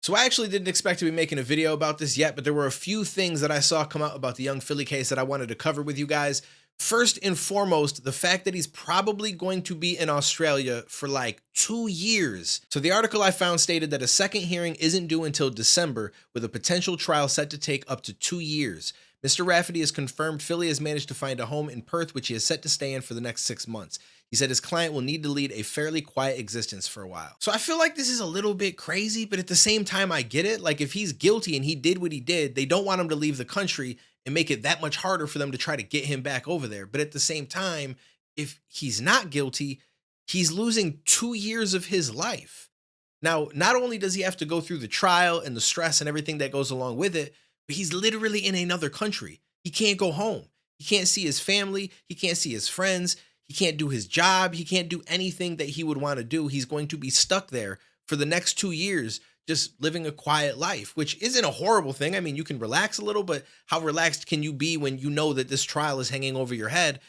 So I actually didn't expect to be making a video about this yet, but there were a few things that I saw come out about the young Philly case that I wanted to cover with you guys. First and foremost, the fact that he's probably going to be in Australia for like 2 years. So the article I found stated that a second hearing isn't due until December, with a potential trial set to take up to 2 years. Mr. Rafferty has confirmed Philly has managed to find a home in Perth, which he is set to stay in for the next 6 months. He said his client will need to lead a fairly quiet existence for a while. So I feel like this is a little bit crazy, but at the same time, I get it. Like, if he's guilty and he did what he did, they don't want him to leave the country and make it that much harder for them to try to get him back over there. But at the same time, if he's not guilty, he's losing 2 years of his life. Now, not only does he have to go through the trial and the stress and everything that goes along with it, but he's literally in another country. He can't go home. He can't see his family. He can't see his friends. He can't do his job. He can't do anything that he would want to do. He's going to be stuck there for the next 2 years, just living a quiet life, which isn't a horrible thing. I mean, you can relax a little, but how relaxed can you be when you know that this trial is hanging over your head?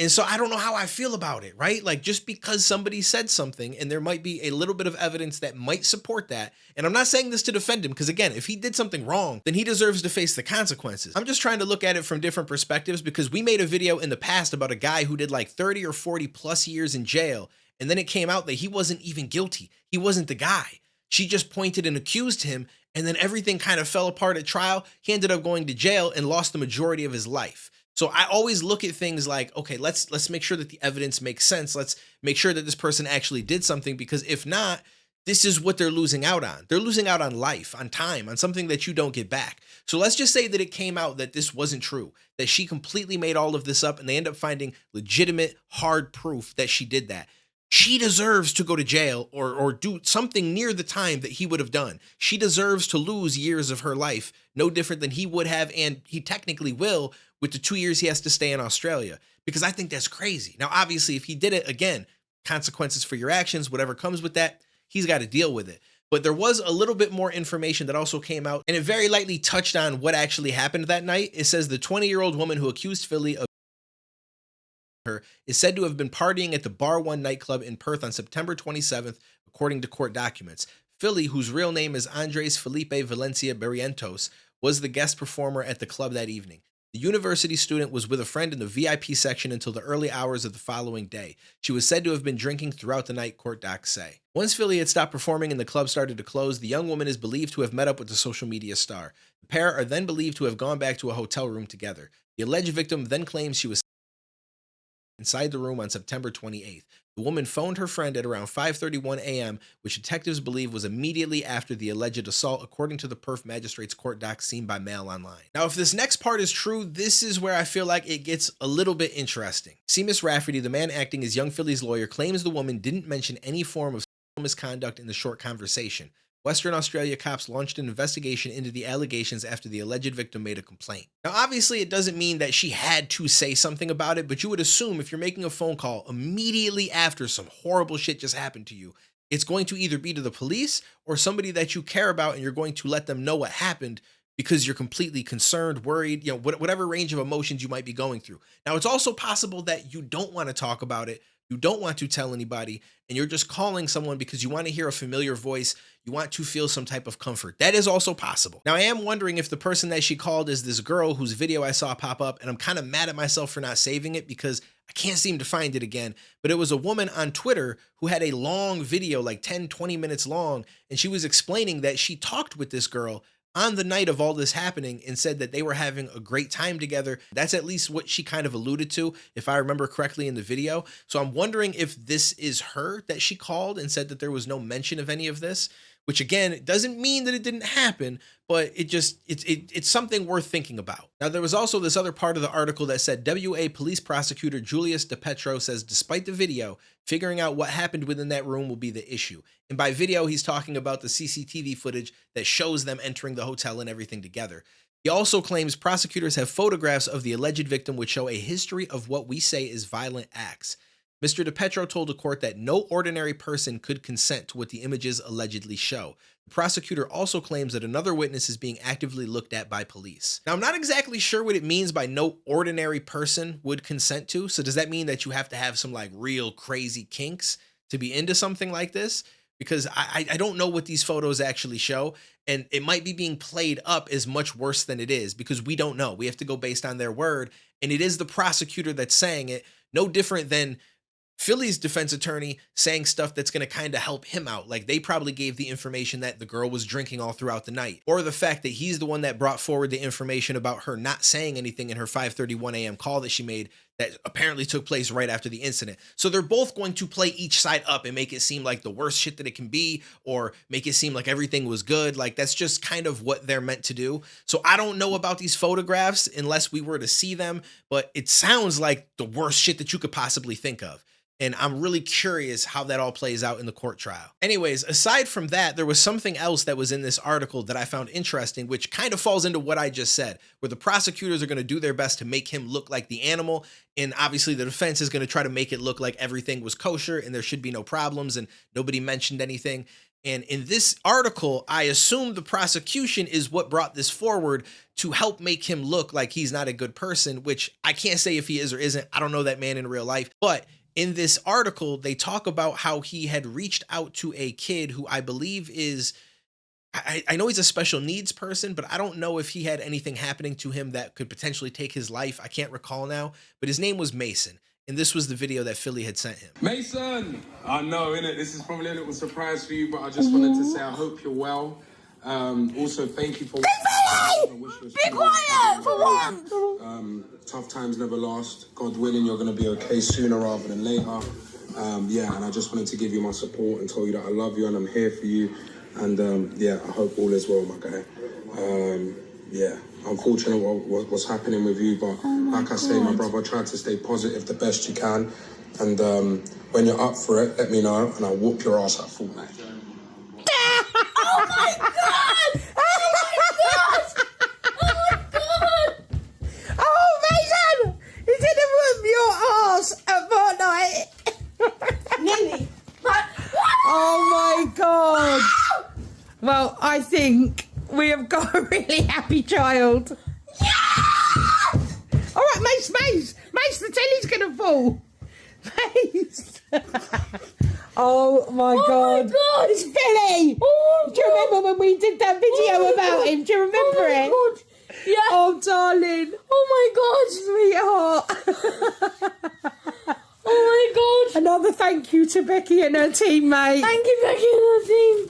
And so I don't know how I feel about it, right? Like, just because somebody said something and there might be a little bit of evidence that might support that. And I'm not saying this to defend him, because again, if he did something wrong, then he deserves to face the consequences. I'm just trying to look at it from different perspectives, because we made a video in the past about a guy who did like 30 or 40 plus years in jail. And then it came out that he wasn't even guilty. He wasn't the guy. She just pointed and accused him. And then everything kind of fell apart at trial. He ended up going to jail and lost the majority of his life. So I always look at things like, okay, let's make sure that the evidence makes sense. Let's make sure that this person actually did something, because if not, this is what they're losing out on. They're losing out on life, on time, on something that you don't get back. So let's just say that it came out that this wasn't true, that she completely made all of this up, and they end up finding legitimate, hard proof that she did that. She deserves to go to jail or do something near the time that he would have done. She deserves to lose years of her life, no different than he would have, and he technically will, with the 2 years he has to stay in Australia, because I think that's crazy. Now, obviously, if he did it, again, consequences for your actions, whatever comes with that, he's got to deal with it. But there was a little bit more information that also came out, and it very lightly touched on what actually happened that night. It says the 20-year-old woman who accused Philly of her is said to have been partying at the Bar One nightclub in Perth on September 27th, according to court documents. Philly, whose real name is Andres Felipe Valencia Barrientos, was the guest performer at the club that evening. The university student was with a friend in the VIP section until the early hours of the following day. She was said to have been drinking throughout the night, court docs say. Once Philly had stopped performing and the club started to close, the young woman is believed to have met up with the social media star. The pair are then believed to have gone back to a hotel room together. The alleged victim then claims she was inside the room on September 28th. The woman phoned her friend at around 5:31 a.m., which detectives believe was immediately after the alleged assault, according to the Perth Magistrate's court docs seen by Mail Online. Now, if this next part is true, this is where I feel like it gets a little bit interesting. Seamus Rafferty, the man acting as young Philly's lawyer, claims the woman didn't mention any form of misconduct in the short conversation. Western Australia cops launched an investigation into the allegations after the alleged victim made a complaint. Now, obviously, it doesn't mean that she had to say something about it, but you would assume if you're making a phone call immediately after some horrible shit just happened to you, it's going to either be to the police or somebody that you care about, and you're going to let them know what happened because you're completely concerned, worried, whatever range of emotions you might be going through. Now, it's also possible that you don't want to talk about it. You don't want to tell anybody, and you're just calling someone because you want to hear a familiar voice. You want to feel some type of comfort. That is also possible. Now, I am wondering if the person that she called is this girl whose video I saw pop up, and I'm kind of mad at myself for not saving it because I can't seem to find it again. But it was a woman on Twitter who had a long video, like 10, 20 minutes long, and she was explaining that she talked with this girl on the night of all this happening and said that they were having a great time together. That's at least what she kind of alluded to, if I remember correctly in the video. So I'm wondering if this is her that she called and said that there was no mention of any of this, which again, it doesn't mean that it didn't happen, but it's something worth thinking about. Now, there was also this other part of the article that said WA police prosecutor Julius DePetro says despite the video, figuring out what happened within that room will be the issue. And by video, he's talking about the CCTV footage that shows them entering the hotel and everything together. He also claims prosecutors have photographs of the alleged victim which show a history of what we say is violent acts. Mr. DePetro told the court that no ordinary person could consent to what the images allegedly show. The prosecutor also claims that another witness is being actively looked at by police. Now, I'm not exactly sure what it means by no ordinary person would consent to. So does that mean that you have to have some like real crazy kinks to be into something like this? because I don't know what these photos actually show. And it might be being played up as much worse than it is because we don't know. We have to go based on their word. And it is the prosecutor that's saying it, no different than Philly's defense attorney saying stuff that's going to kind of help him out. Like they probably gave the information that the girl was drinking all throughout the night, or the fact that he's the one that brought forward the information about her not saying anything in her 5:31 a.m. call that she made that apparently took place right after the incident. So they're both going to play each side up and make it seem like the worst shit that it can be, or make it seem like everything was good. Like that's just kind of what they're meant to do. So I don't know about these photographs unless we were to see them, but it sounds like the worst shit that you could possibly think of. And I'm really curious how that all plays out in the court trial. Anyways, aside from that, there was something else that was in this article that I found interesting, which kind of falls into what I just said, where the prosecutors are going to do their best to make him look like the animal. And obviously the defense is going to try to make it look like everything was kosher and there should be no problems and nobody mentioned anything. And in this article, I assume the prosecution is what brought this forward to help make him look like he's not a good person, which I can't say if he is or isn't. I don't know that man in real life, but in this article, they talk about how he had reached out to a kid who I believe is, I know he's a special needs person, but I don't know if he had anything happening to him that could potentially take his life. I can't recall now, but his name was Mason. And this was the video that Philly had sent him. Mason! I know, innit? This is probably a little surprise for you, but I just wanted to say I hope you're well. Also, thank you for... Be quiet for once! Tough times never last. God willing, you're going to be okay sooner rather than later. Yeah, and I just wanted to give you my support and tell you that I love you and I'm here for you. And yeah, I hope all is well, my guy. Yeah, unfortunate what's happening with you, but like I say, my brother, try to stay positive the best you can. And when you're up for it, let me know and I'll whoop your ass at Fortnite. Oh my god! Oh my god! Oh my god! Oh, Mason! He's gonna whoop your ass at Fortnite. Nearly. Oh my god! Well, I think we have got a really happy child. Yes! All right, Mace, the telly's gonna fall. Mace. Oh my god. My god! It's Philly! Oh, do you remember when we did that video about him? Do you remember it? God. Yeah. Oh, darling. Oh my god. Sweetheart. Oh my god. Another thank you to Becky and her team, mate. Thank you, Becky and her team.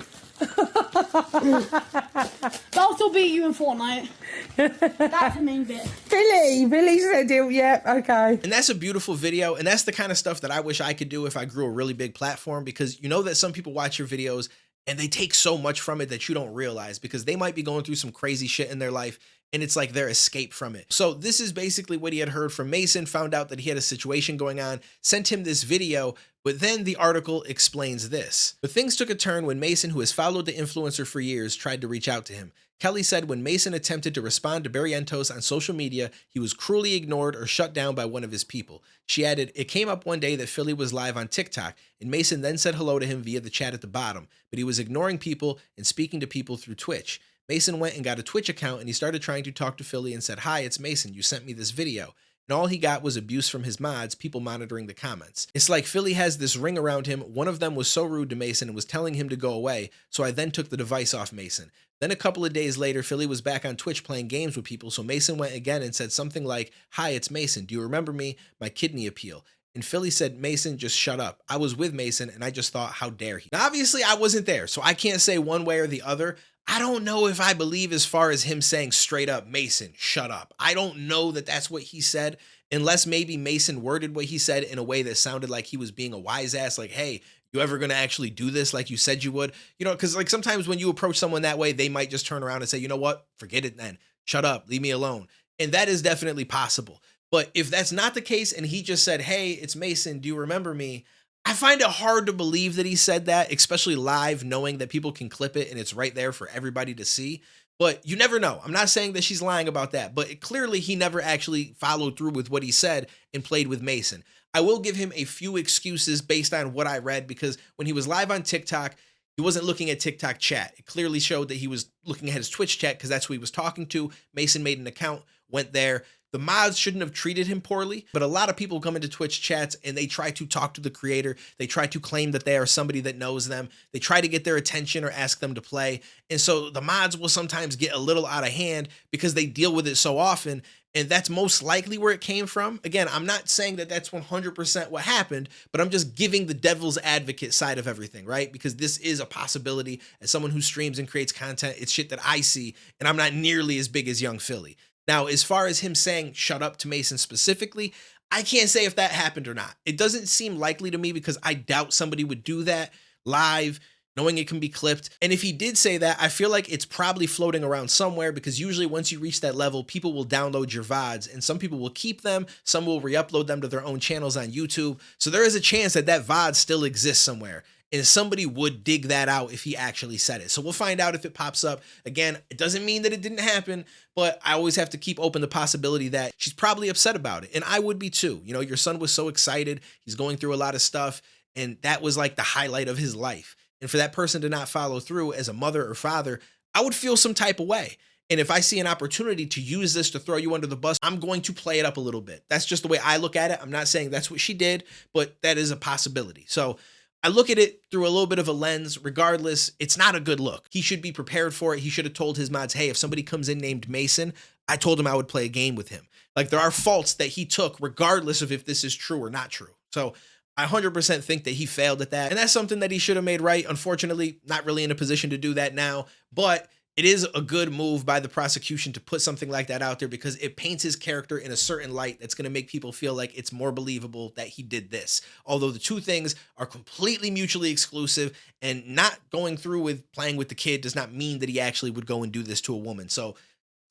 I'll still beat you in Fortnite. That's the main bit. Billy said it, yeah, okay. And that's a beautiful video, and that's the kind of stuff that I wish I could do if I grew a really big platform, because you know that some people watch your videos and they take so much from it that you don't realize, because they might be going through some crazy shit in their life and it's like their escape from it. So this is basically what he had heard from Mason, found out that he had a situation going on, sent him this video, but then the article explains this. But things took a turn when Mason, who has followed the influencer for years, tried to reach out to him. Kelly said when Mason attempted to respond to Barrientos on social media, he was cruelly ignored or shut down by one of his people. She added, it came up one day that Philly was live on TikTok, and Mason then said hello to him via the chat at the bottom, but he was ignoring people and speaking to people through Twitch. Mason went and got a Twitch account and he started trying to talk to Philly and said, hi, it's Mason, you sent me this video. And all he got was abuse from his mods, people monitoring the comments. It's like Philly has this ring around him. One of them was so rude to Mason and was telling him to go away, so I then took the device off Mason. Then a couple of days later, Philly was back on Twitch playing games with people, so Mason went again and said something like, hi, it's Mason, do you remember me? My kidney appeal. And Philly said, Mason, just shut up. I was with Mason and I just thought, how dare he? Now, obviously, I wasn't there, so I can't say one way or the other. I don't know if I believe as far as him saying straight up, Mason, shut up. I don't know that that's what he said, unless maybe Mason worded what he said in a way that sounded like he was being a wise ass, like, hey, you ever gonna actually do this like you said you would? You know, because like sometimes when you approach someone that way, they might just turn around and say, you know what, forget it then. Shut up, leave me alone. And that is definitely possible. But if that's not the case and he just said, hey, it's Mason, do you remember me? I find it hard to believe that he said that, especially live, knowing that people can clip it and it's right there for everybody to see. But you never know. I'm not saying that she's lying about that, but clearly he never actually followed through with what he said and played with Mason. I will give him a few excuses based on what I read, because when he was live on TikTok, he wasn't looking at TikTok chat. It clearly showed that he was looking at his Twitch chat because that's who he was talking to. Mason made an account went there. The mods shouldn't have treated him poorly, but a lot of people come into Twitch chats and they try to talk to the creator. They try to claim that they are somebody that knows them. They try to get their attention or ask them to play. And so the mods will sometimes get a little out of hand because they deal with it so often. And that's most likely where it came from. Again, I'm not saying that that's 100% what happened, but I'm just giving the devil's advocate side of everything, right? Because this is a possibility. As someone who streams and creates content, it's shit that I see, and I'm not nearly as big as Young Philly. Now, as far as him saying shut up to Mason specifically, I can't say if that happened or not. It doesn't seem likely to me because I doubt somebody would do that live, knowing it can be clipped. And if he did say that, I feel like it's probably floating around somewhere because usually once you reach that level, people will download your VODs and some people will keep them. Some will re-upload them to their own channels on YouTube. So there is a chance that that VOD still exists somewhere. And somebody would dig that out if he actually said it. So we'll find out if it pops up. Again, it doesn't mean that it didn't happen, but I always have to keep open the possibility that she's probably upset about it. And I would be too. You know, your son was so excited. He's going through a lot of stuff. And that was like the highlight of his life. And for that person to not follow through as a mother or father, I would feel some type of way. And if I see an opportunity to use this to throw you under the bus, I'm going to play it up a little bit. That's just the way I look at it. I'm not saying that's what she did, but that is a possibility. So I look at it through a little bit of a lens. Regardless, it's not a good look. He should be prepared for it. He should have told his mods, hey, if somebody comes in named Mason, I told him I would play a game with him. Like, there are faults that he took regardless of if this is true or not true. So I 100% think that he failed at that. And that's something that he should have made right. Unfortunately, not really in a position to do that now, but it is a good move by the prosecution to put something like that out there because it paints his character in a certain light that's going to make people feel like it's more believable that he did this. Although the two things are completely mutually exclusive, and not going through with playing with the kid does not mean that he actually would go and do this to a woman. So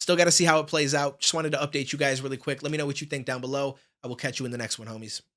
still got to see how it plays out. Just wanted to update you guys really quick. Let me know what you think down below. I will catch you in the next one, homies.